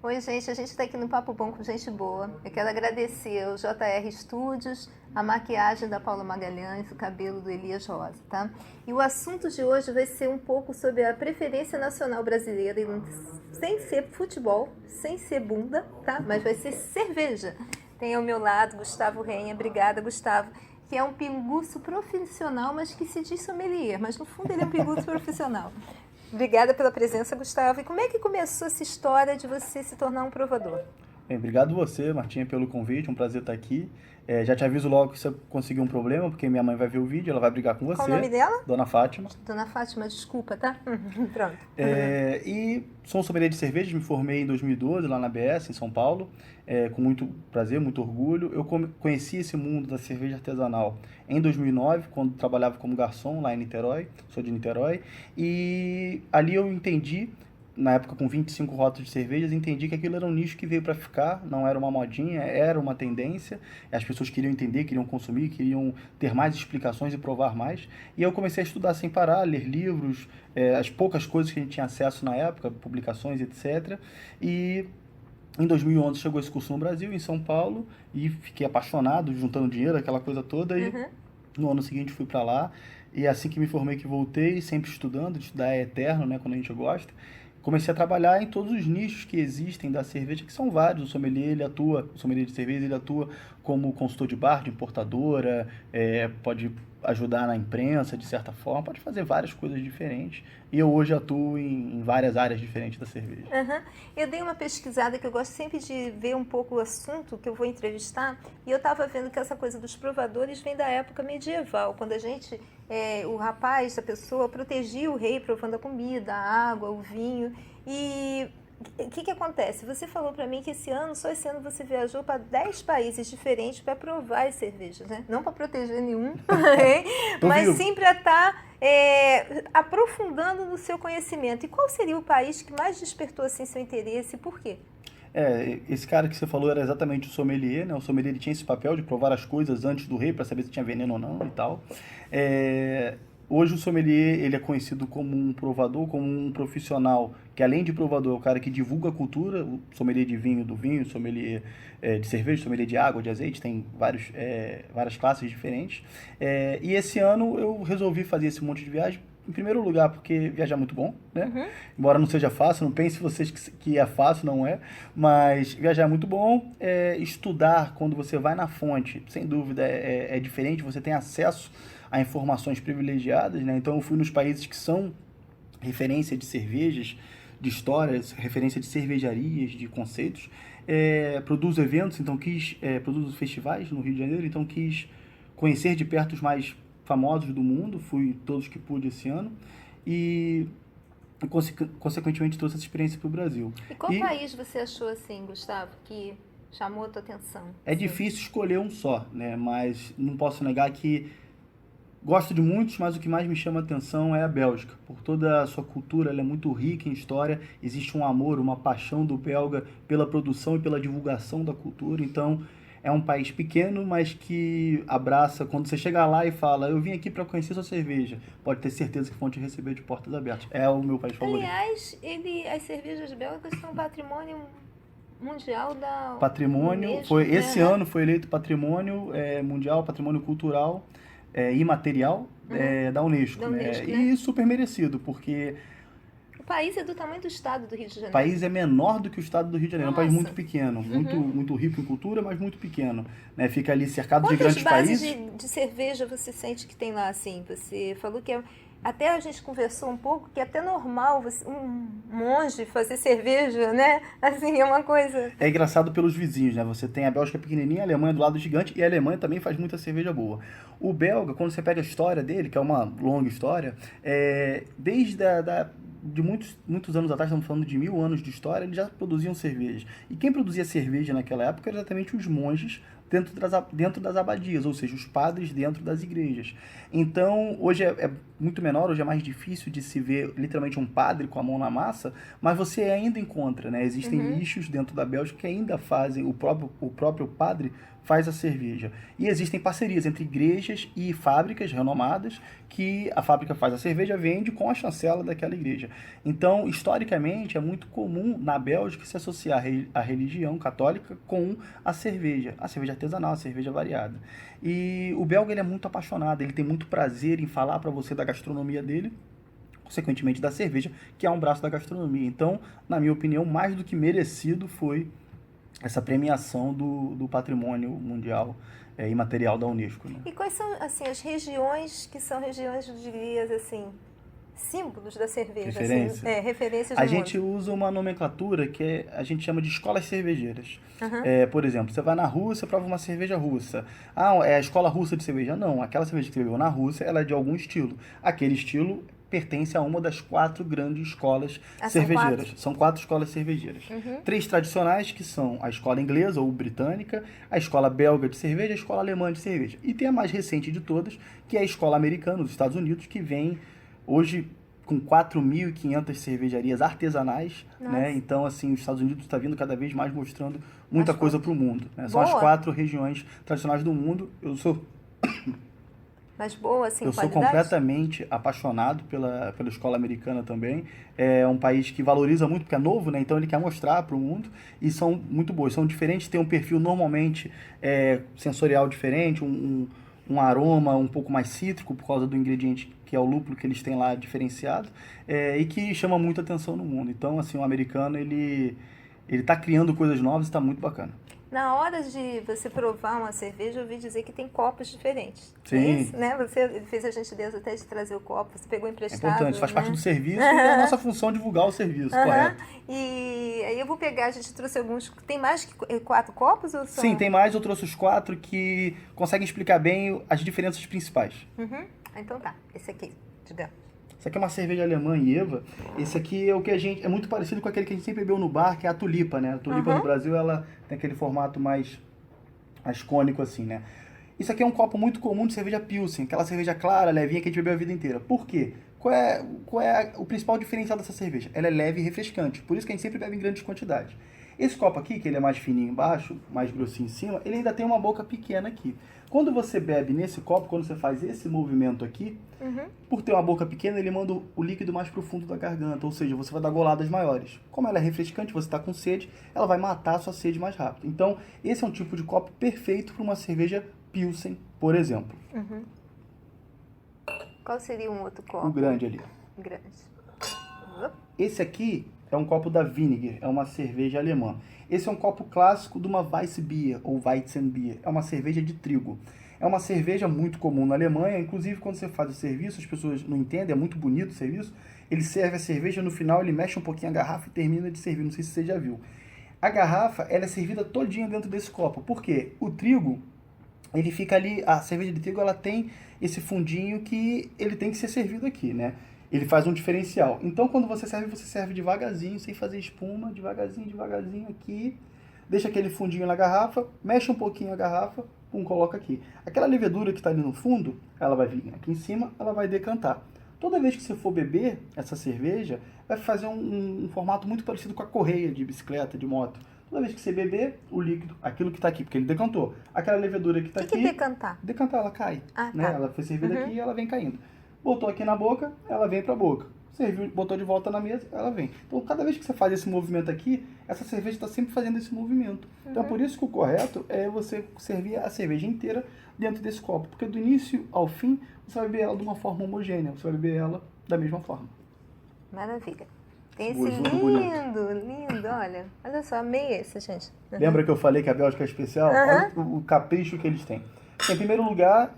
Oi, gente, a gente está aqui no Papo Bom com gente boa. Eu quero agradecer ao JR Studios, a maquiagem da Paula Magalhães, o cabelo do Elias Rosa, tá? E o assunto de hoje vai ser um pouco sobre a preferência nacional brasileira, sem ser futebol, sem ser bunda, tá? Mas vai ser cerveja. Tem ao meu lado Gustavo Renha. Obrigada, Gustavo, que é um pinguço profissional, mas que se diz sommelier, mas no fundo ele é um pinguço profissional. Obrigada pela presença, Gustavo. E como é que começou essa história de você se tornar um provador? Bem, obrigado você, Martinha, pelo convite, um prazer estar aqui. Já te aviso logo que você conseguiu um problema, porque minha mãe vai ver o vídeo, ela vai brigar com Qual o você. nome dela? Dona Fátima. Dona Fátima, desculpa, tá? Pronto. E sou um sommelier de cerveja, me formei em 2012 lá na ABS, em São Paulo, com muito prazer, muito orgulho. Eu conheci esse mundo da cerveja artesanal em 2009, quando trabalhava como garçom lá em Niterói, sou de Niterói, e ali eu entendi, na época com 25 rotas de cervejas, entendi que aquilo era um nicho que veio para ficar, não era uma modinha, era uma tendência, as pessoas queriam entender, queriam consumir, queriam ter mais explicações e provar mais, e eu comecei a estudar sem parar, ler livros, as poucas coisas que a gente tinha acesso na época, publicações, etc., e em 2011 chegou esse curso no Brasil, em São Paulo, e fiquei apaixonado, juntando dinheiro, aquela coisa toda, e no ano seguinte fui para lá, e assim que me formei que voltei, sempre estudando, estudar é eterno, né, quando a gente gosta. Comecei a trabalhar em todos os nichos que existem da cerveja, que são vários. O sommelier de cerveja, ele atua como consultor de bar, de importadora, pode ajudar na imprensa, de certa forma, pode fazer várias coisas diferentes. E eu hoje atuo em várias áreas diferentes da cerveja. Eu dei uma pesquisada, que eu gosto sempre de ver um pouco o assunto que eu vou entrevistar, e eu estava vendo que essa coisa dos provadores vem da época medieval, quando o rapaz, a pessoa, protegia o rei provando a comida, a água, o vinho. E o que acontece? Você falou para mim que só esse ano você viajou para 10 países diferentes para provar as cervejas, né? Não para proteger nenhum, mas sim para estar aprofundando no seu conhecimento. E qual seria o país que mais despertou assim, seu interesse e por quê? Esse cara que você falou era exatamente o sommelier, né? O sommelier ele tinha esse papel de provar as coisas antes do rei para saber se tinha veneno ou não e tal. Hoje o sommelier ele é conhecido como um provador, como um profissional que além de provador é o cara que divulga a cultura, o sommelier de vinho do vinho, sommelier de cerveja, sommelier de água, de azeite, tem várias classes diferentes. E esse ano eu resolvi fazer esse monte de viagem. Em primeiro lugar, porque viajar é muito bom, né? Embora não seja fácil, não pense vocês que é fácil, não é. Mas viajar é muito bom. Estudar, quando você vai na fonte, sem dúvida, é diferente. Você tem acesso a informações privilegiadas, né? Então eu fui nos países que são referência de cervejas, de histórias, referência de cervejarias, de conceitos. Produzo eventos, então produzo festivais no Rio de Janeiro, então quis conhecer de perto os mais famosos do mundo, fui todos que pude esse ano, e consequentemente trouxe essa experiência para o Brasil. E qual país você achou assim, Gustavo, que chamou a tua atenção? É difícil escolher um só, né? Mas não posso negar que gosto de muitos, mas o que mais me chama a atenção é a Bélgica. Por toda a sua cultura, ela é muito rica em história, existe um amor, uma paixão do belga pela produção e pela divulgação da cultura, então é um país pequeno, mas que abraça, quando você chega lá e fala, eu vim aqui para conhecer sua cerveja, pode ter certeza que vão te receber de portas abertas. É o meu país favorito. Aliás, as cervejas belgas são patrimônio mundial da Patrimônio, Unesco, esse ano foi eleito patrimônio mundial, patrimônio cultural imaterial da Unesco. Da Unesco, né? E super merecido, porque o país é do tamanho do estado do Rio de Janeiro. O país é menor do que o estado do Rio de Janeiro. Nossa. É um país muito pequeno, muito rico em cultura, mas muito pequeno. Né? Fica ali cercado de Quantas grandes bases países. de cerveja você sente que tem lá, assim? Você falou que até a gente conversou um pouco que é até normal um monge fazer cerveja, né? Assim, é uma coisa... É engraçado pelos vizinhos, né? Você tem a Bélgica pequenininha, a Alemanha do lado gigante, e a Alemanha também faz muita cerveja boa. O belga, quando você pega a história dele, que é uma longa história, desde de muitos anos atrás, estamos falando de 1000 anos de história, eles já produziam cerveja. E quem produzia cerveja naquela época eram exatamente os monges dentro das abadias, ou seja, os padres dentro das igrejas. Então, hoje é muito menor, hoje é mais difícil de se ver literalmente um padre com a mão na massa, mas você ainda encontra, né? Existem nichos dentro da Bélgica que ainda fazem, o próprio padre faz a cerveja. E existem parcerias entre igrejas e fábricas renomadas, que a fábrica faz a cerveja, vende com a chancela daquela igreja. Então, historicamente, é muito comum na Bélgica se associar a religião católica com a cerveja artesanal, a cerveja variada. E o belga ele é muito apaixonado, ele tem muito prazer em falar para você da gastronomia dele, consequentemente da cerveja, que é um braço da gastronomia. Então, na minha opinião, mais do que merecido foi essa premiação do patrimônio mundial imaterial da Unesco. Né? E quais são, assim, as regiões que são regiões, eu diria, assim, símbolos da cerveja? Referência. Assim, referências A do gente mundo. usa uma nomenclatura que a gente chama de escolas cervejeiras. Uhum. Por exemplo, você vai na Rússia, prova uma cerveja russa. Ah, é a escola russa de cerveja? Não, aquela cerveja que você bebeu na Rússia, ela é de algum estilo. Aquele estilo pertence a uma das 4 grandes escolas cervejeiras. São 4 escolas cervejeiras. 3 tradicionais, que são a escola inglesa ou britânica, a escola belga de cerveja e a escola alemã de cerveja. E tem a mais recente de todas, que é a escola americana dos Estados Unidos, que vem hoje com 4.500 cervejarias artesanais, né? Então, assim, os Estados Unidos está vindo cada vez mais mostrando muita coisa para o mundo. Né? São as 4 regiões tradicionais do mundo. Eu sou assim, Eu sou completamente apaixonado pela escola americana também. É um país que valoriza muito, porque é novo, né? Então ele quer mostrar para o mundo. E são muito boas. São diferentes, têm um perfil normalmente sensorial diferente, um aroma um pouco mais cítrico, por causa do ingrediente que é o lúpulo que eles têm lá diferenciado, e que chama muita atenção no mundo. Então, assim, o americano, ele está criando coisas novas e está muito bacana. Na hora de você provar uma cerveja, eu ouvi dizer que tem copos diferentes. Sim. É isso, né? Você fez a gentileza até de trazer o copo, você pegou emprestado. É importante, faz né? parte do serviço e é a nossa função divulgar o serviço, correto. E aí eu vou pegar, a gente trouxe alguns... Tem mais que 4 copos? Ou são... Sim, tem mais, eu trouxe os 4 que conseguem explicar bem as diferenças principais. Então tá, esse aqui, digamos. Essa aqui é uma cerveja alemã Eva. Esse aqui é o que é muito parecido com aquele que a gente sempre bebeu no bar, que é a tulipa, né? A tulipa no Brasil, ela tem aquele formato mais cônico assim, né? Isso aqui é um copo muito comum de cerveja Pilsen, aquela cerveja clara, levinha que a gente bebeu a vida inteira. Por quê? Qual é o principal diferencial dessa cerveja? Ela é leve e refrescante, por isso que a gente sempre bebe em grandes quantidades. Esse copo aqui, que ele é mais fininho embaixo, mais grossinho em cima, ele ainda tem uma boca pequena aqui. Quando você bebe nesse copo, quando você faz esse movimento aqui, por ter uma boca pequena, ele manda o líquido mais pro fundo da garganta, ou seja, você vai dar goladas maiores. Como ela é refrescante, você está com sede, ela vai matar a sua sede mais rápido. Então, esse é um tipo de copo perfeito para uma cerveja Pilsen, por exemplo. Qual seria um outro copo? O grande ali. Grande. Esse aqui é um copo da Vinegar, é uma cerveja alemã. Esse é um copo clássico de uma Weissbier ou Weizenbier, é uma cerveja de trigo. É uma cerveja muito comum na Alemanha, inclusive quando você faz o serviço, as pessoas não entendem, é muito bonito o serviço. Ele serve a cerveja, no final ele mexe um pouquinho a garrafa e termina de servir, não sei se você já viu. A garrafa, ela é servida todinha dentro desse copo, porque o trigo, ele fica ali, a cerveja de trigo, ela tem esse fundinho que ele tem que ser servido aqui, né? Ele faz um diferencial. Então, quando você serve devagarzinho, sem fazer espuma, devagarzinho aqui. Deixa aquele fundinho na garrafa, mexe um pouquinho a garrafa, coloca aqui. Aquela levedura que está ali no fundo, ela vai vir aqui em cima, ela vai decantar. Toda vez que você for beber essa cerveja, vai fazer um formato muito parecido com a correia de bicicleta, de moto. Toda vez que você beber, o líquido, aquilo que está aqui, porque ele decantou. Aquela levedura que está aqui... O que decantar? Decantar, ela cai. Ah, né? tá. Ela foi servida aqui e ela vem caindo. Botou aqui na boca, ela vem para a boca. Serviu, botou de volta na mesa, ela vem. Então, cada vez que você faz esse movimento aqui, essa cerveja está sempre fazendo esse movimento. Então, por isso que o correto é você servir a cerveja inteira dentro desse copo. Porque do início ao fim, você vai beber ela de uma forma homogênea. Você vai beber ela da mesma forma. Maravilha. Tem esse Gostoso, lindo, olha. Olha só, amei esse, gente. Lembra que eu falei que a Bélgica é especial? Olha o capricho que eles têm. Em primeiro lugar,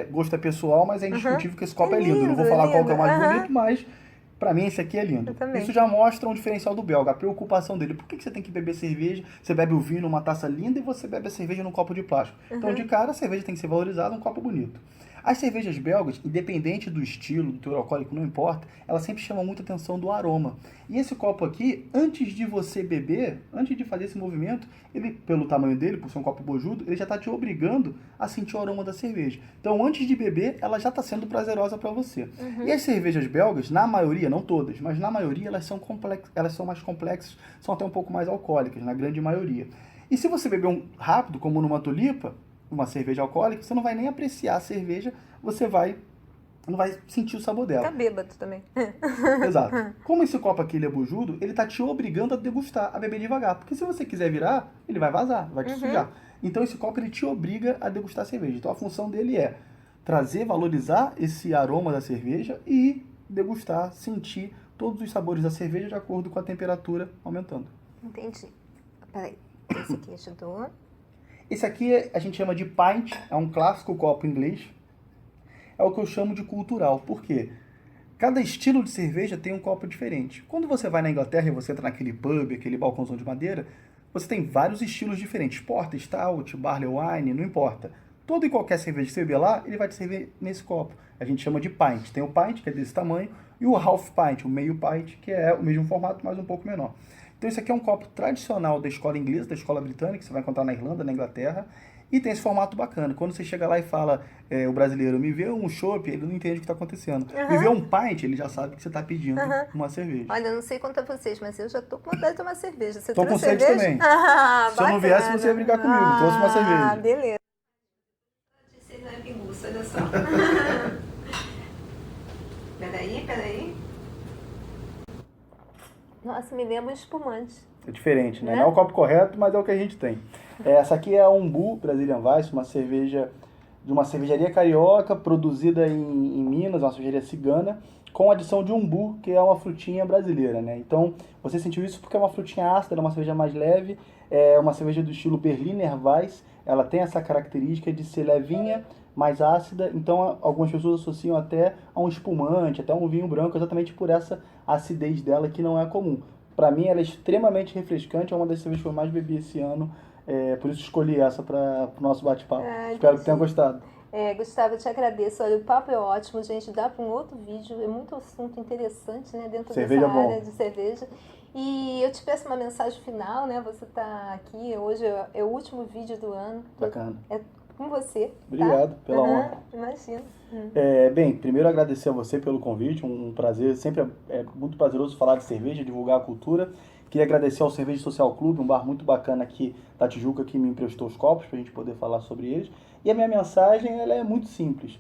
gosto é pessoal, mas é indiscutível que esse copo é lindo. Não vou falar qual que é o mais bonito, mas pra mim esse aqui é lindo. Isso já mostra um diferencial do belga, a preocupação dele. Por que você tem que beber cerveja? Você bebe o vinho numa taça linda e você bebe a cerveja num copo de plástico. Então, de cara, a cerveja tem que ser valorizada num copo bonito. As cervejas belgas, independente do estilo, do teor alcoólico, não importa, elas sempre chamam muita atenção do aroma. E esse copo aqui, antes de você beber, antes de fazer esse movimento, ele, pelo tamanho dele, por ser um copo bojudo, ele já está te obrigando a sentir o aroma da cerveja. Então, antes de beber, ela já está sendo prazerosa para você. E as cervejas belgas, na maioria, não todas, mas na maioria, elas são mais complexas, são até um pouco mais alcoólicas, na grande maioria. E se você beber um rápido, como numa tulipa, uma cerveja alcoólica, você não vai nem apreciar a cerveja, você não vai sentir o sabor dela. Fica bêbado também. Exato. Como esse copo aqui ele é bujudo, ele tá te obrigando a degustar, a beber devagar. Porque se você quiser virar, ele vai vazar, vai te sujar. Então esse copo ele te obriga a degustar a cerveja. Então a função dele é trazer, valorizar esse aroma da cerveja e degustar, sentir todos os sabores da cerveja de acordo com a temperatura aumentando. Entendi. Peraí, esse aqui ajudou. Esse aqui a gente chama de pint, é um clássico copo inglês. É o que eu chamo de cultural. Por quê? Cada estilo de cerveja tem um copo diferente. Quando você vai na Inglaterra e você entra naquele pub, aquele balcãozão de madeira, você tem vários estilos diferentes. Porter, stout, barley wine, não importa. Todo e qualquer cerveja que você beber lá, ele vai te servir nesse copo. A gente chama de pint. Tem o pint, que é desse tamanho, e o half pint, o meio pint, que é o mesmo formato, mas um pouco menor. Então esse aqui é um copo tradicional da escola inglesa, da escola britânica, que você vai encontrar na Irlanda, na Inglaterra. E tem esse formato bacana. Quando você chega lá e fala, o brasileiro, me vê um chopp, ele não entende o que está acontecendo. Me vê um pint, ele já sabe que você está pedindo uma cerveja. Olha, eu não sei quanto a vocês, mas eu já tô com vontade de tomar cerveja. Você Tô com trouxe sede cerveja? também. Ah, Se eu não viesse, você ia brigar comigo. Trouxe uma cerveja. Ah, beleza. Você não é pinguça, olha só. Peraí. Nossa, me lembra um espumante. É diferente, né? Não é o copo correto, mas é o que a gente tem. Essa aqui é a Umbu Brazilian Weiss, uma cerveja de uma cervejaria carioca, produzida em Minas, uma cervejaria cigana, com adição de umbu, que é uma frutinha brasileira, né? Então, você sentiu isso porque é uma frutinha ácida, é uma cerveja mais leve, é uma cerveja do estilo Berliner Weiss, ela tem essa característica de ser levinha, mais ácida, então algumas pessoas associam até a um espumante, até a um vinho branco, exatamente por essa acidez dela que não é comum. Para mim, ela é extremamente refrescante, é uma das cervejas que eu mais bebi esse ano, por isso escolhi essa para o nosso bate-papo. Espero que tenha gostado. Gustavo, eu te agradeço. Olha, o papo é ótimo, gente. Dá para um outro vídeo. É muito assunto interessante, né? Dentro Cerveja dessa bom. área de cerveja. E eu te peço uma mensagem final, né? Você está aqui. Hoje é o último vídeo do ano. Bacana. É com você. Obrigado pela honra. Imagina. Bem, primeiro agradecer a você pelo convite. Um prazer. Sempre é muito prazeroso falar de cerveja, divulgar a cultura. Queria agradecer ao Cerveja Social Clube, um bar muito bacana aqui da Tijuca, que me emprestou os copos para a gente poder falar sobre eles. E a minha mensagem ela é muito simples.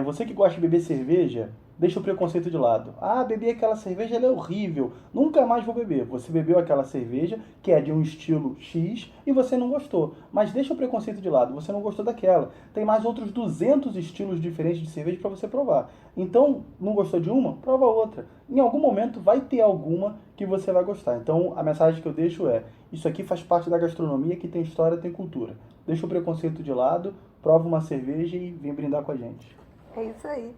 Você que gosta de beber cerveja, deixa o preconceito de lado. Ah, bebi aquela cerveja, ela é horrível, nunca mais vou beber. Você bebeu aquela cerveja, que é de um estilo X, e você não gostou. Mas deixa o preconceito de lado, você não gostou daquela. Tem mais outros 200 estilos diferentes de cerveja para você provar. Então, não gostou de uma? Prova outra. Em algum momento vai ter alguma que você vai gostar. Então, a mensagem que eu deixo é, isso aqui faz parte da gastronomia, que tem história, tem cultura. Deixa o preconceito de lado, prova uma cerveja e vem brindar com a gente. É isso aí.